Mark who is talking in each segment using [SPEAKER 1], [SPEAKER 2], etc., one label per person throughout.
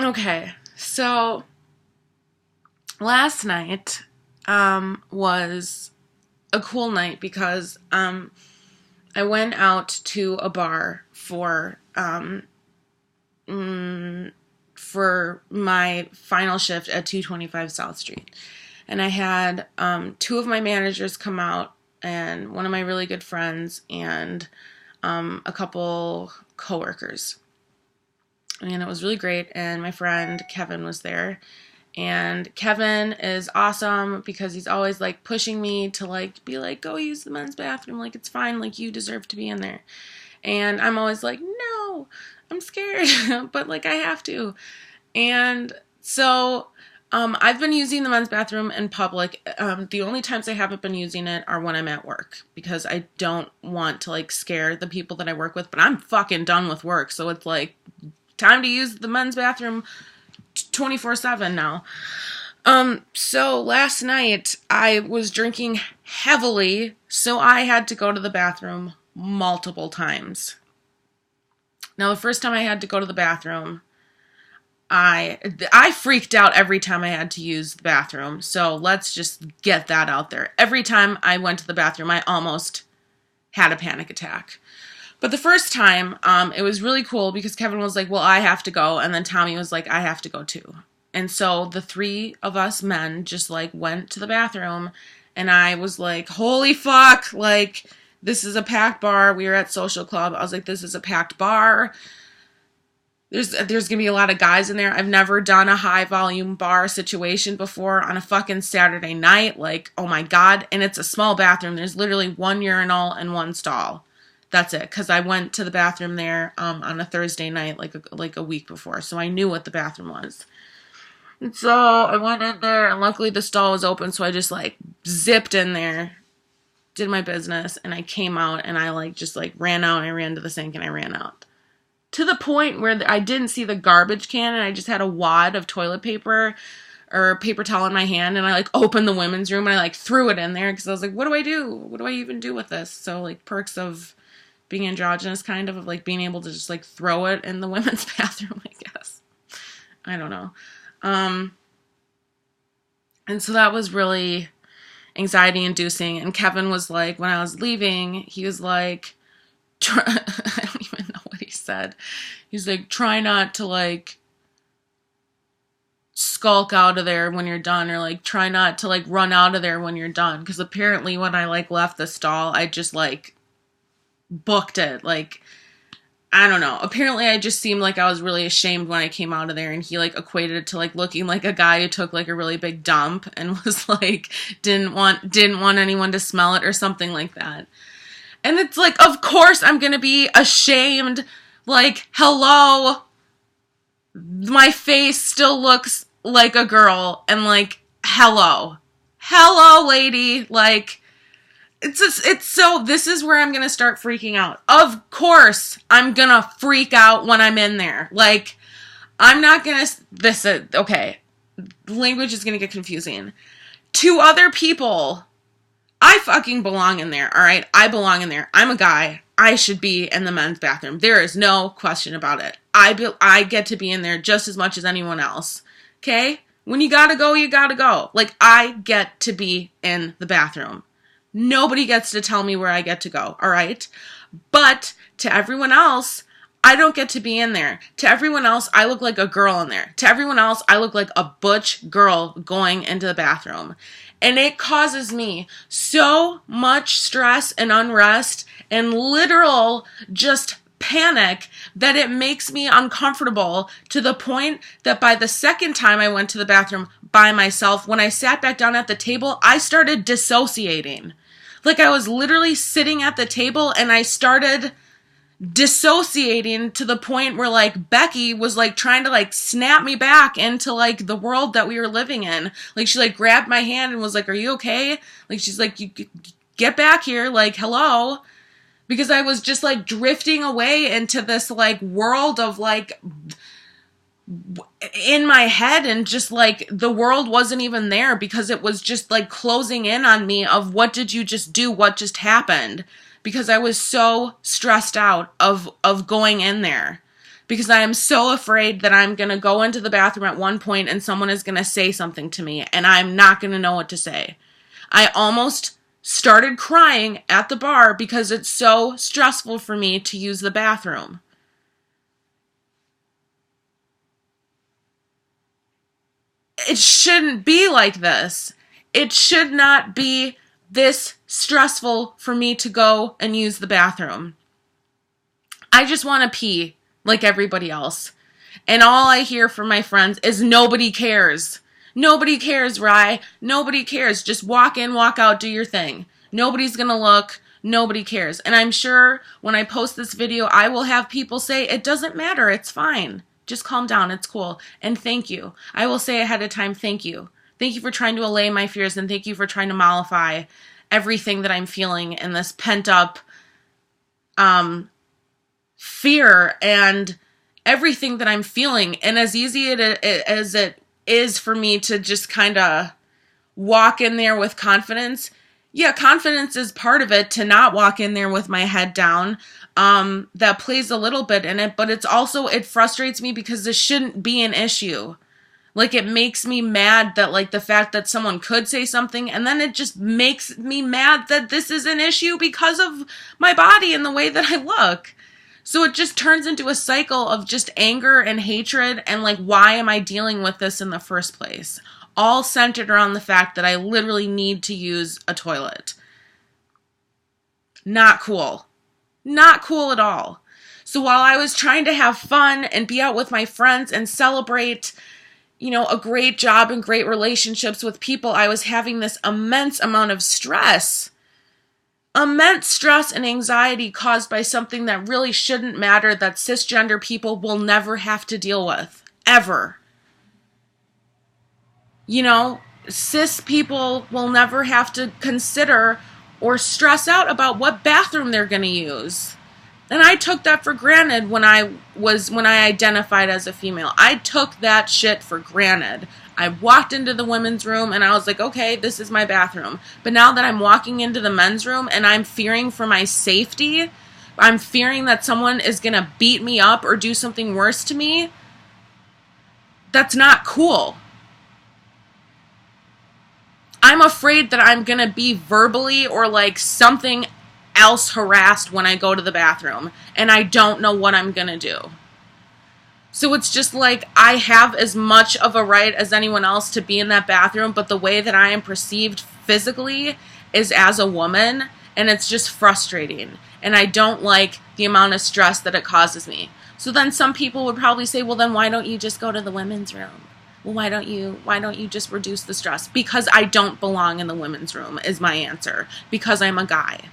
[SPEAKER 1] Okay, so last night was a cool night because I went out to a bar for my final shift at 225 South Street. And I had two of my managers come out and one of my really good friends and a couple coworkers. And it was really great. And my friend Kevin was there. And Kevin is awesome because he's always like pushing me to like be like, go use the men's bathroom. Like, it's fine. Like, you deserve to be in there. And I'm always like, no, I'm scared, but like I have to. And so I've been using the men's bathroom in public. The only times I haven't been using it are when I'm at work because I don't want to like scare the people that I work with, but I'm fucking done with work. So it's like time to use the men's bathroom 24/7 now. So last night I was drinking heavily, so I had to go to the bathroom multiple times. Now, the first time I had to go to the bathroom, I freaked out every time I had to use the bathroom. So let's just get that out there. Every time I went to the bathroom, I almost had a panic attack. But the first time, it was really cool because Kevin was like, well, I have to go. And then Tommy was like, I have to go too. And so the three of us men just like went to the bathroom and I was like, holy fuck, like this is a packed bar. We were at Social Club. I was like, this is a packed bar. There's going to be a lot of guys in there. I've never done a high volume bar situation before on a fucking Saturday night. Like, oh my God. And it's a small bathroom. There's literally one urinal and one stall. That's it. Cause I went to the bathroom there, on a Thursday night, like a week before. So I knew what the bathroom was. And so I went in there and luckily the stall was open. So I just like zipped in there, did my business, and I came out and I like just like ran out and I ran to the sink and I ran out. To the point where I didn't see the garbage can and I just had a wad of toilet paper or paper towel in my hand and I like opened the women's room and I like threw it in there because I was like, what do I do? What do I even do with this? So like perks of being androgynous kind of like being able to just like throw it in the women's bathroom, I guess. I don't know. And so that was really anxiety inducing. And Kevin was like, when I was leaving, he was like, I don't even know what he said. He's like, try not to like skulk out of there when you're done, or like try not to like run out of there when you're done. Because apparently when I like left the stall, I just like booked it. Like, I don't know. Apparently I just seemed like I was really ashamed when I came out of there, and he like equated it to like looking like a guy who took like a really big dump and was like didn't want anyone to smell it or something like that. And it's like, of course I'm going to be ashamed. Like, hello, my face still looks like a girl. And like, hello, lady. Like, it's so, this is where I'm going to start freaking out. Of course I'm going to freak out when I'm in there. Like, I'm not going to, okay, language is going to get confusing. To other people, I fucking belong in there, all right? I belong in there. I'm a guy. I should be in the men's bathroom. There is no question about it. I get to be in there just as much as anyone else, okay? When you gotta go, you gotta go. Like, I get to be in the bathroom. Nobody gets to tell me where I get to go, all right? But to everyone else, I don't get to be in there. To everyone else, I look like a girl in there. To everyone else, I look like a butch girl going into the bathroom. And it causes me so much stress and unrest and literal just panic that it makes me uncomfortable, to the point that by the second time I went to the bathroom by myself, when I sat back down at the table, I started dissociating. Like, I was literally sitting at the table and I started dissociating to the point where like Becky was like trying to like snap me back into like the world that we were living in. Like, she like grabbed my hand and was like, are you okay? Like, she's like, you get back here, like, hello. Because I was just like drifting away into this like world of like in my head, and just like the world wasn't even there because it was just like closing in on me of what did you just do? What just happened? Because I was so stressed out of going in there. because I am so afraid that I'm going to go into the bathroom at one point and someone is going to say something to me and I'm not going to know what to say. I almost started crying at the bar because it's so stressful for me to use the bathroom. It shouldn't be like this. It should not be this stressful for me to go and use the bathroom. I just want to pee like everybody else. And all I hear from my friends is nobody cares. Nobody cares, Rye. Nobody cares. Just walk in, walk out, do your thing. Nobody's going to look. Nobody cares. And I'm sure when I post this video, I will have people say, it doesn't matter. It's fine. Just calm down. It's cool. And thank you. I will say ahead of time, thank you. Thank you for trying to allay my fears, and thank you for trying to mollify everything that I'm feeling in this pent up fear and everything that I'm feeling. And as easy as it is for me to just kind of walk in there with confidence, yeah, confidence is part of it, to not walk in there with my head down. That plays a little bit in it, but it's also, it frustrates me because this shouldn't be an issue. Like, it makes me mad that, like, the fact that someone could say something, and then it just makes me mad that this is an issue because of my body and the way that I look. So it just turns into a cycle of just anger and hatred and, like, why am I dealing with this in the first place? All centered around the fact that I literally need to use a toilet. Not cool. Not cool at all. So while I was trying to have fun and be out with my friends and celebrate, you know, a great job and great relationships with people, I was having this immense amount of stress. Immense stress and anxiety caused by something that really shouldn't matter, that cisgender people will never have to deal with. Ever. You know, cis people will never have to consider or stress out about what bathroom they're going to use. And I took that for granted when I identified as a female. I took that shit for granted. I walked into the women's room and I was like, okay, this is my bathroom. But now that I'm walking into the men's room and I'm fearing for my safety, I'm fearing that someone is going to beat me up or do something worse to me, that's not cool. I'm afraid that I'm going to be verbally or like something else harassed when I go to the bathroom, and I don't know what I'm going to do. So it's just like, I have as much of a right as anyone else to be in that bathroom, but the way that I am perceived physically is as a woman, and it's just frustrating. And I don't like the amount of stress that it causes me. So then some people would probably say, well, then why don't you just go to the women's room? Well, why don't you just reduce the stress? Because I don't belong in the women's room is my answer. Because I'm a guy.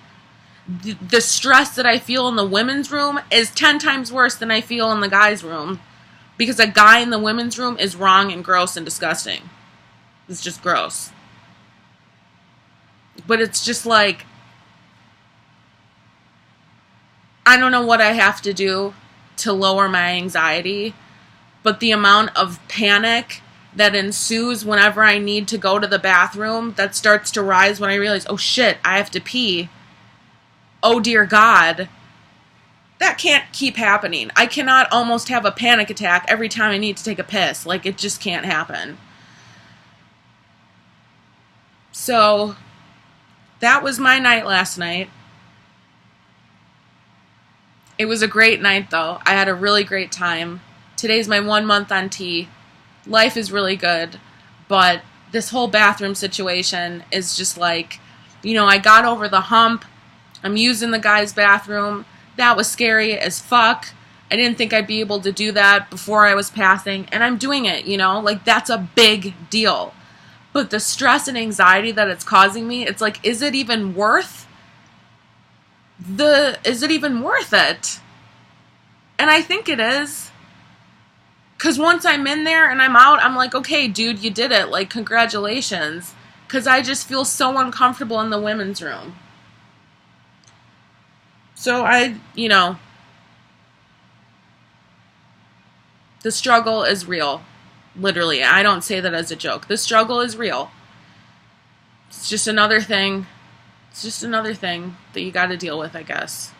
[SPEAKER 1] The stress that I feel in the women's room is 10 times worse than I feel in the guy's room. Because a guy in the women's room is wrong and gross and disgusting. It's just gross. But it's just like, I don't know what I have to do to lower my anxiety, but the amount of panic that ensues whenever I need to go to the bathroom, that starts to rise when I realize, oh shit, I have to pee. Oh dear God. That can't keep happening. I cannot almost have a panic attack every time I need to take a piss. Like, it just can't happen. So, that was my night last night. It was a great night, though. I had a really great time. Today's my 1 month on T. Life is really good, but this whole bathroom situation is just like, you know, I got over the hump. I'm using the guy's bathroom. That was scary as fuck. I didn't think I'd be able to do that before I was passing, and I'm doing it, you know? Like, that's a big deal. But the stress and anxiety that it's causing me, it's like, is it even worth it? And I think it is. Because once I'm in there and I'm out, I'm like, okay, dude, you did it. Like, congratulations. Because I just feel so uncomfortable in the women's room. So the struggle is real. Literally. I don't say that as a joke. The struggle is real. It's just another thing. It's just another thing that you got to deal with, I guess.